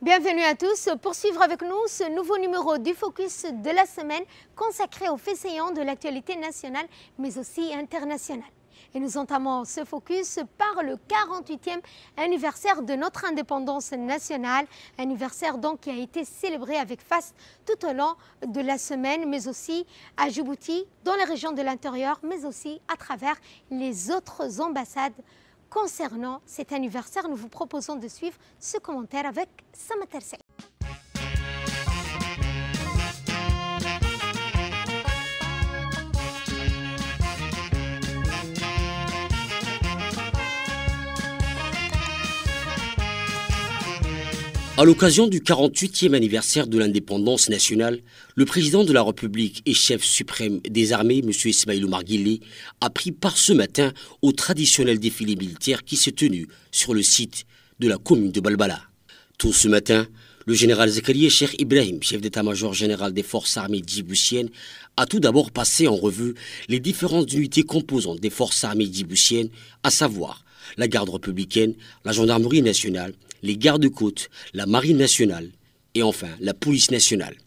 Bienvenue à tous pour suivre avec nous ce nouveau numéro du Focus de la semaine consacré aux faits saillants de l'actualité nationale mais aussi internationale. Et nous entamons ce focus par le 48e anniversaire de notre indépendance nationale, anniversaire donc qui a été célébré avec faste tout au long de la semaine, mais aussi à Djibouti, dans les régions de l'intérieur, mais aussi à travers les autres ambassades. Concernant cet anniversaire, nous vous proposons de suivre ce commentaire avec Samater Sey. À l'occasion du 48e anniversaire de l'indépendance nationale, le président de la République et chef suprême des armées, M. Ismaïl Omar Guelleh, a pris part ce matin au traditionnel défilé militaire qui s'est tenu sur le site de la commune de Balbala. Tôt ce matin, le général Zakaria Cheikh Ibrahim, chef d'état-major général des forces armées djiboutiennes, a tout d'abord passé en revue les différentes unités composantes des forces armées djiboutiennes, à savoir la garde républicaine, la gendarmerie nationale, les gardes-côtes, la marine nationale et enfin la police nationale.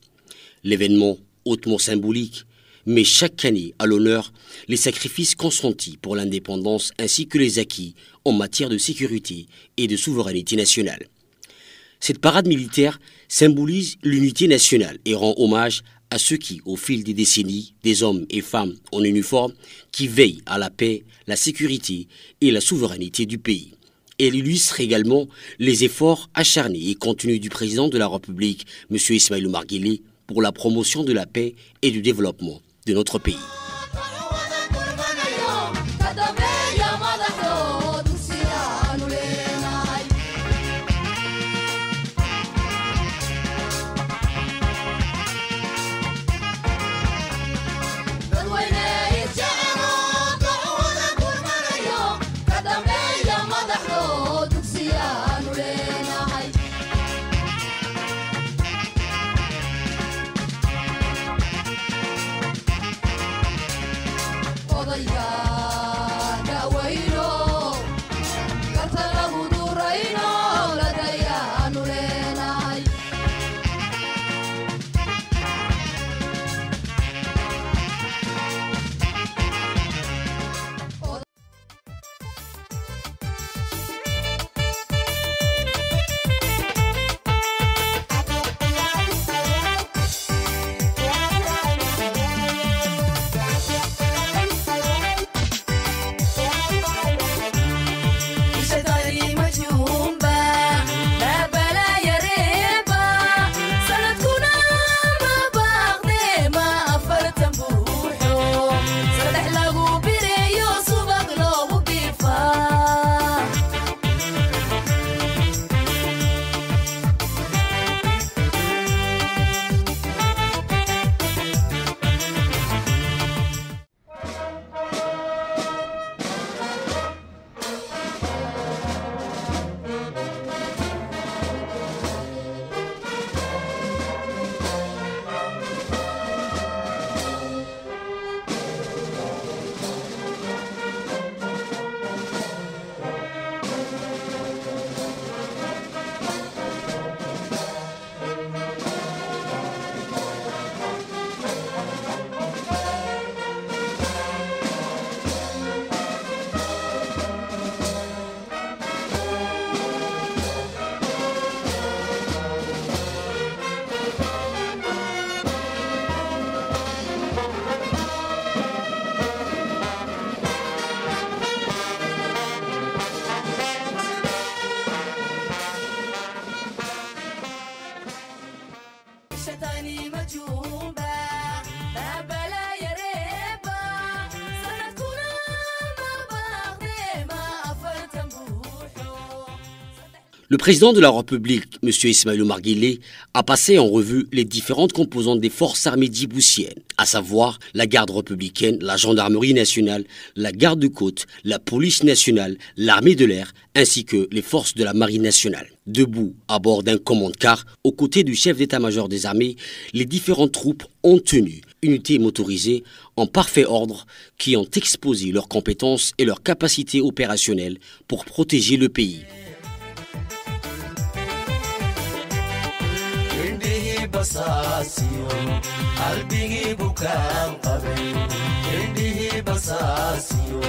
L'événement hautement symbolique met chaque année à l'honneur les sacrifices consentis pour l'indépendance ainsi que les acquis en matière de sécurité et de souveraineté nationale. Cette parade militaire symbolise l'unité nationale et rend hommage à ceux qui, au fil des décennies, des hommes et femmes en uniforme, qui veillent à la paix, la sécurité et la souveraineté du pays. Elle illustre également les efforts acharnés et contenus du président de la République, M. Ismaïl Omar Guelleh, pour la promotion de la paix et du développement de notre pays. Le président de la République, M. Ismaïl Omar Guelleh, a passé en revue les différentes composantes des forces armées djiboutiennes, à savoir la garde républicaine, la gendarmerie nationale, la garde-côte, la police nationale, l'armée de l'air, ainsi que les forces de la marine nationale. Debout à bord d'un commande-car, aux côtés du chef d'état-major des armées, les différentes troupes ont tenu unités motorisées en parfait ordre qui ont exposé leurs compétences et leurs capacités opérationnelles pour protéger le pays. basaasiyo qalbigii bukaan qabay indhihii basaasiyo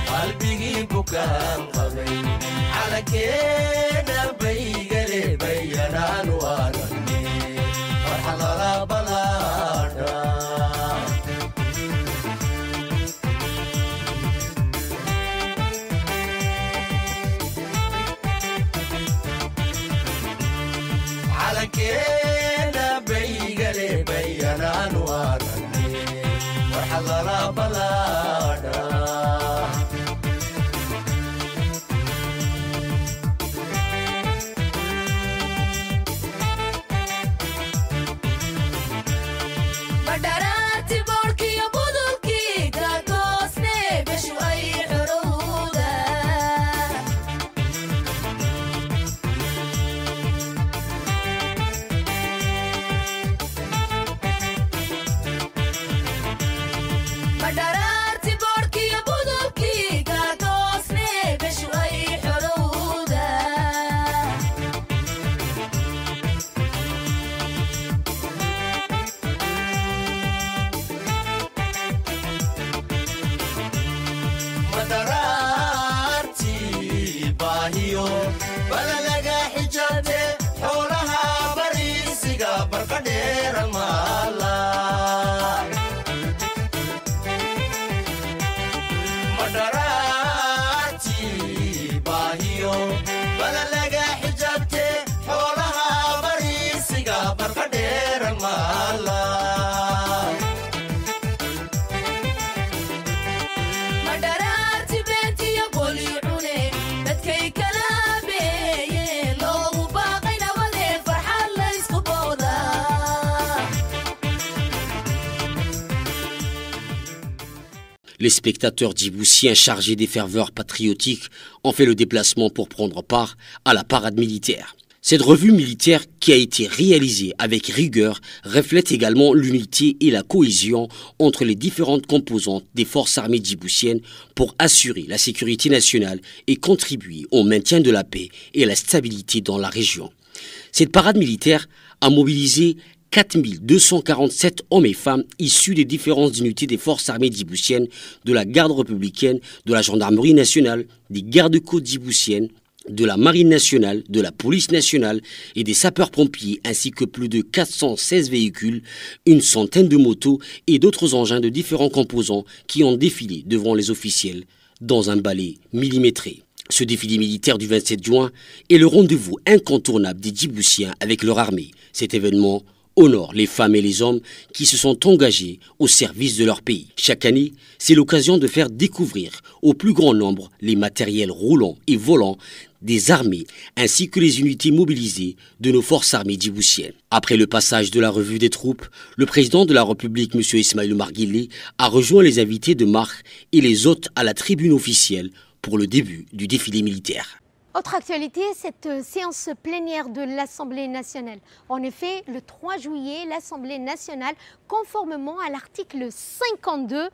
qalbigii bukaan qabay calankeena baygale bayanaanu aragne farxadala balaadha calankeena baygale bayanaanu aragne farxadala balaadha Les spectateurs djiboutiens chargés des ferveurs patriotiques ont fait le déplacement pour prendre part à la parade militaire. Cette revue militaire qui a été réalisée avec rigueur reflète également l'unité et la cohésion entre les différentes composantes des forces armées djiboutiennes pour assurer la sécurité nationale et contribuer au maintien de la paix et à la stabilité dans la région. Cette parade militaire a mobilisé 4247 hommes et femmes issus des différentes unités des forces armées djiboutiennes, de la garde républicaine, de la gendarmerie nationale, des gardes-côtes djiboutiennes, de la marine nationale, de la police nationale et des sapeurs-pompiers, ainsi que plus de 416 véhicules, une centaine de motos et d'autres engins de différents composants qui ont défilé devant les officiels dans un balai millimétré. Ce défilé militaire du 27 juin est le rendez-vous incontournable des Djiboutiens avec leur armée. Cet événement honore les femmes et les hommes qui se sont engagés au service de leur pays. Chaque année, c'est l'occasion de faire découvrir au plus grand nombre les matériels roulants et volants des armées ainsi que les unités mobilisées de nos forces armées djiboutiennes. Après le passage de la revue des troupes, le président de la République, M. Ismaïl Omar Guelleh, a rejoint les invités de marque et les hôtes à la tribune officielle pour le début du défilé militaire. Autre actualité, cette séance plénière de l'Assemblée nationale. En effet, le 3 juillet, l'Assemblée nationale, conformément à l'article 52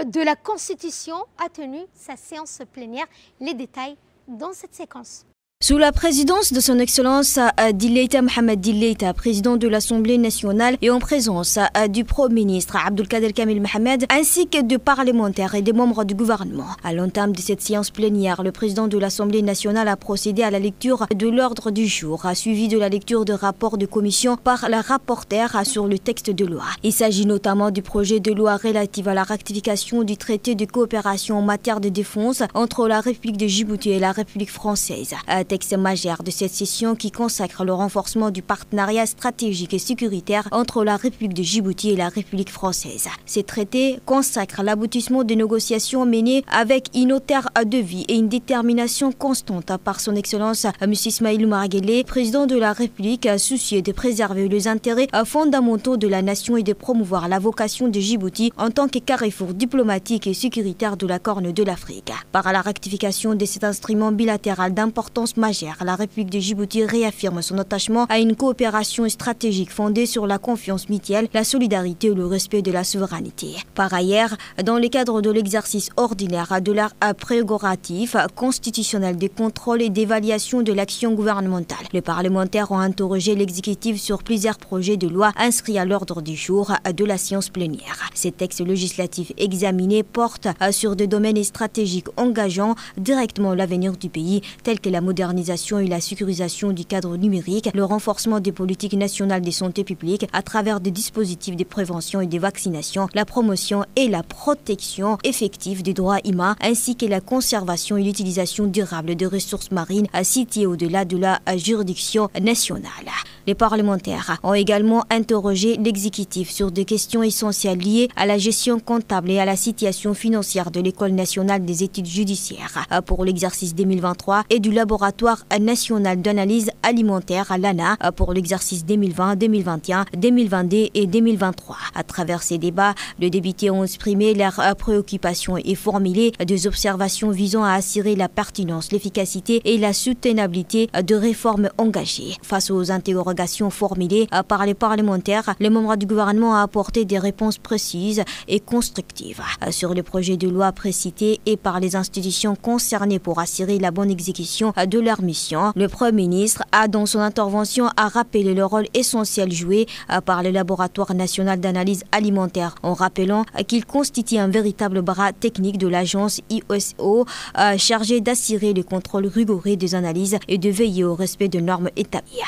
de la Constitution, a tenu sa séance plénière. Les détails dans cette séquence. Sous la présidence de son Excellence Dileïta Mohamed Dileïta, président de l'Assemblée nationale, et en présence du Premier ministre Abdelkader Kamil Mohamed, ainsi que de parlementaires et des membres du gouvernement. À l'entame de cette séance plénière, le président de l'Assemblée nationale a procédé à la lecture de l'ordre du jour, suivi de la lecture de rapport de commission par la rapporteure sur le texte de loi. Il s'agit notamment du projet de loi relatif à la ratification du traité de coopération en matière de défense entre la République de Djibouti et la République française. Texte majeur de cette session qui consacre le renforcement du partenariat stratégique et sécuritaire entre la République de Djibouti et la République française. Ce traité consacre l'aboutissement des négociations menées avec une hauteur de vie et une détermination constante par son Excellence M. Ismaïl Omar Guelleh, président de la République, soucieux de préserver les intérêts fondamentaux de la nation et de promouvoir la vocation de Djibouti en tant que carrefour diplomatique et sécuritaire de la Corne de l'Afrique. Par la rectification de cet instrument bilatéral d'importance majeure, la République de Djibouti réaffirme son attachement à une coopération stratégique fondée sur la confiance mutuelle, la solidarité et le respect de la souveraineté. Par ailleurs, dans le cadre de l'exercice ordinaire de leur prérogative constitutionnelle de contrôle et d'évaluation de l'action gouvernementale, les parlementaires ont interrogé l'exécutif sur plusieurs projets de loi inscrits à l'ordre du jour de la séance plénière. Ces textes législatifs examinés portent sur des domaines stratégiques engageant directement l'avenir du pays, tels que la modernisation et la sécurisation du cadre numérique, le renforcement des politiques nationales de santé publique à travers des dispositifs de prévention et de vaccination, la promotion et la protection effective des droits humains, ainsi que la conservation et l'utilisation durable des ressources marines situées au-delà de la juridiction nationale. Les parlementaires ont également interrogé l'exécutif sur des questions essentielles liées à la gestion comptable et à la situation financière de l'École nationale des études judiciaires pour l'exercice 2023 et du Laboratoire national d'analyse alimentaire à l'ANA pour l'exercice 2020, 2021, 2022 et 2023. À travers ces débats, les députés ont exprimé leurs préoccupations et formulé des observations visant à assurer la pertinence, l'efficacité et la soutenabilité de réformes engagées. Face aux interrogations formulées par les parlementaires, les membres du gouvernement ont apporté des réponses précises et constructives sur les projets de loi précités et par les institutions concernées pour assurer la bonne exécution de leur mission. Le Premier ministre a, dans son intervention, rappelé le rôle essentiel joué par le Laboratoire national d'analyse alimentaire, en rappelant qu'il constitue un véritable bras technique de l'agence ISO chargé d'assurer le contrôle rigoureux des analyses et de veiller au respect de normes établies.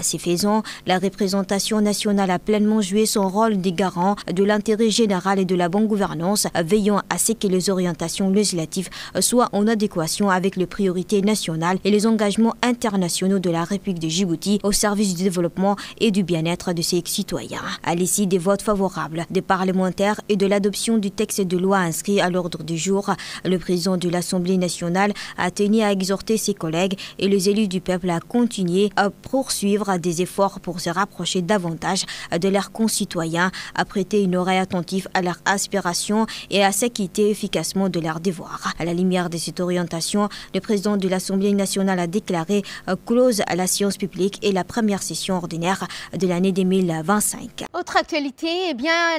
Ce faisant, la représentation nationale a pleinement joué son rôle de garant de l'intérêt général et de la bonne gouvernance, veillant à ce que les orientations législatives soient en adéquation avec les priorités nationales et les engagements internationaux de la République de Djibouti au service du développement et du bien-être de ses citoyens. À l'issue des votes favorables des parlementaires et de l'adoption du texte de loi inscrit à l'ordre du jour, le président de l'Assemblée nationale a tenu à exhorter ses collègues et les élus du peuple à continuer à poursuivre des efforts pour se rapprocher davantage de leurs concitoyens, à prêter une oreille attentive à leurs aspirations et à s'acquitter efficacement de leurs devoirs. À la lumière de cette orientation, le président de l'Assemblée nationale a déclaré close à la séance publique et la première session ordinaire de l'année 2025. Autre actualité,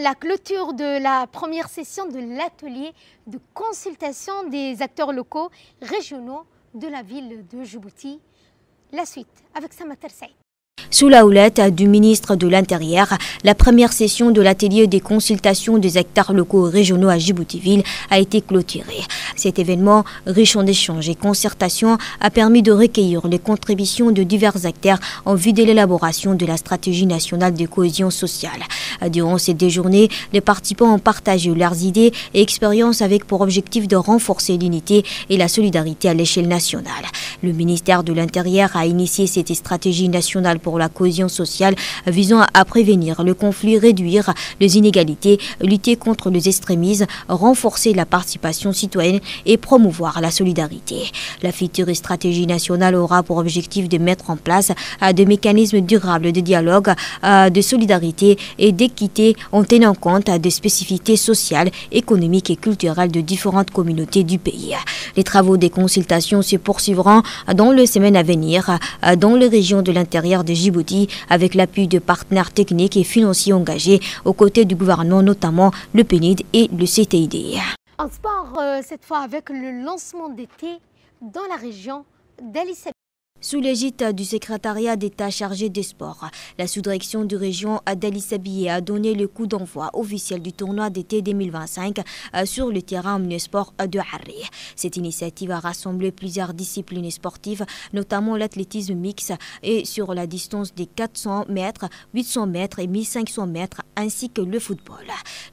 la clôture de la première session de l'atelier de consultation des acteurs locaux régionaux de la ville de Djibouti. La suite avec Samater Saïd. Sous la houlette du ministre de l'Intérieur, la première session de l'atelier des consultations des acteurs locaux régionaux à Djibouti-Ville a été clôturée. Cet événement, riche en échanges et concertations, a permis de recueillir les contributions de divers acteurs en vue de l'élaboration de la stratégie nationale de cohésion sociale. Durant ces 2 journées, les participants ont partagé leurs idées et expériences avec pour objectif de renforcer l'unité et la solidarité à l'échelle nationale. Le ministère de l'Intérieur a initié cette stratégie nationale pour la cohésion sociale visant à prévenir le conflit, réduire les inégalités, lutter contre les extrémismes, renforcer la participation citoyenne et promouvoir la solidarité. La future stratégie nationale aura pour objectif de mettre en place des mécanismes durables de dialogue, de solidarité et d'équité en tenant compte des spécificités sociales, économiques et culturelles de différentes communautés du pays. Les travaux des consultations se poursuivront dans les semaines à venir dans les régions de l'intérieur de Djibouti avec l'appui de partenaires techniques et financiers engagés aux côtés du gouvernement, notamment le PNID et le CTID. En sport, cette fois avec le lancement d'été dans la région d'Ali Sabi. Sous l'égide du secrétariat d'État chargé des sports, la sous-direction de région d'Ali Sabi a donné le coup d'envoi officiel du tournoi d'été 2025 sur le terrain omnisport de Harry. Cette initiative a rassemblé plusieurs disciplines sportives, notamment l'athlétisme mixte et sur la distance des 400 mètres, 800 mètres et 1500 mètres, ainsi que le football.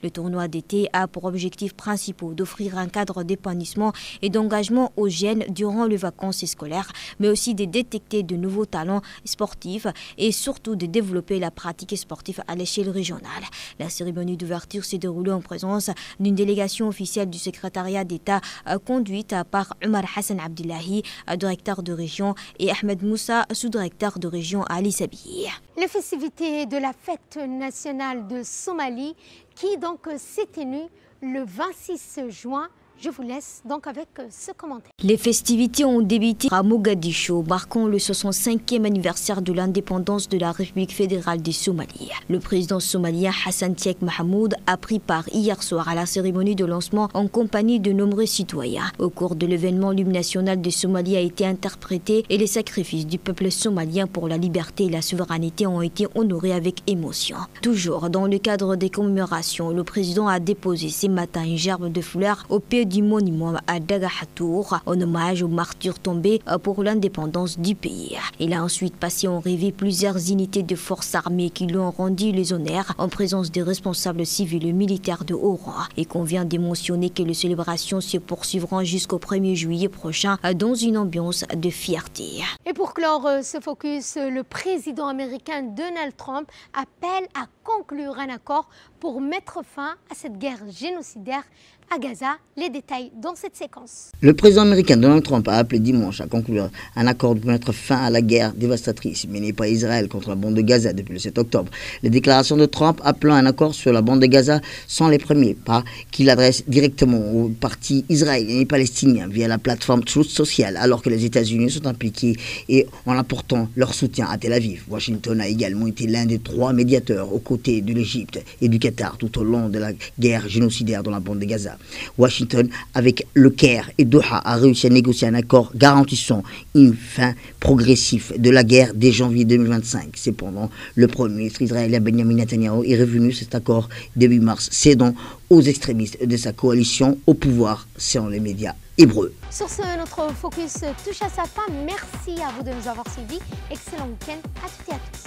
Le tournoi d'été a pour objectif principal d'offrir un cadre d'épanouissement et d'engagement aux jeunes durant les vacances scolaires, mais aussi de détecter de nouveaux talents sportifs et surtout de développer la pratique sportive à l'échelle régionale. La cérémonie d'ouverture s'est déroulée en présence d'une délégation officielle du secrétariat d'État conduite par Omar Hassan Abdullahi, directeur de région, et Ahmed Moussa, sous-directeur de région à Ali Sabi. Les festivités de la fête nationale de Somalie qui donc s'est tenue le 26 juin Je vous laisse donc avec ce commentaire. Les festivités ont débuté à Mogadiscio, marquant le 65e anniversaire de l'indépendance de la République fédérale du Somalie. Le président somalien Hassan Sheikh Mohamud a pris part hier soir à la cérémonie de lancement en compagnie de nombreux citoyens. Au cours de l'événement, l'hymne national de Somalie a été interprété et les sacrifices du peuple somalien pour la liberté et la souveraineté ont été honorés avec émotion. Toujours dans le cadre des commémorations, le président a déposé ce matin une gerbe de fleurs au pied du monument à Dagahatour en hommage aux martyrs tombés pour l'indépendance du pays. Il a ensuite passé en revue plusieurs unités de forces armées qui lui ont rendu les honneurs en présence des responsables civils et militaires de haut rang. Il convient de mentionner que les célébrations se poursuivront jusqu'au 1er juillet prochain dans une ambiance de fierté. Et pour clore ce focus, le président américain Donald Trump appelle à conclure un accord pour mettre fin à cette guerre génocidaire à Gaza. Les détails dans cette séquence. Le président américain Donald Trump a appelé dimanche à conclure un accord pour mettre fin à la guerre dévastatrice menée par Israël contre la bande de Gaza depuis le 7 octobre. Les déclarations de Trump appelant un accord sur la bande de Gaza sont les premiers pas qu'il adresse directement aux partis israéliens et palestiniens via la plateforme Truth Social, alors que les États-Unis sont impliqués et en apportant leur soutien à Tel Aviv. Washington a également été l'un des 3 médiateurs aux côtés de l'Égypte et du Qatar tout au long de la guerre génocidaire dans la bande de Gaza. Washington, avec le Caire et Doha, a réussi à négocier un accord garantissant une fin progressive de la guerre dès janvier 2025. Cependant, le Premier ministre israélien Benjamin Netanyahu est revenu sur cet accord début mars, cédant aux extrémistes de sa coalition au pouvoir, selon les médias hébreux. Sur ce, notre focus touche à sa fin. Merci à vous de nous avoir suivis. Excellent week-end à toutes et à tous.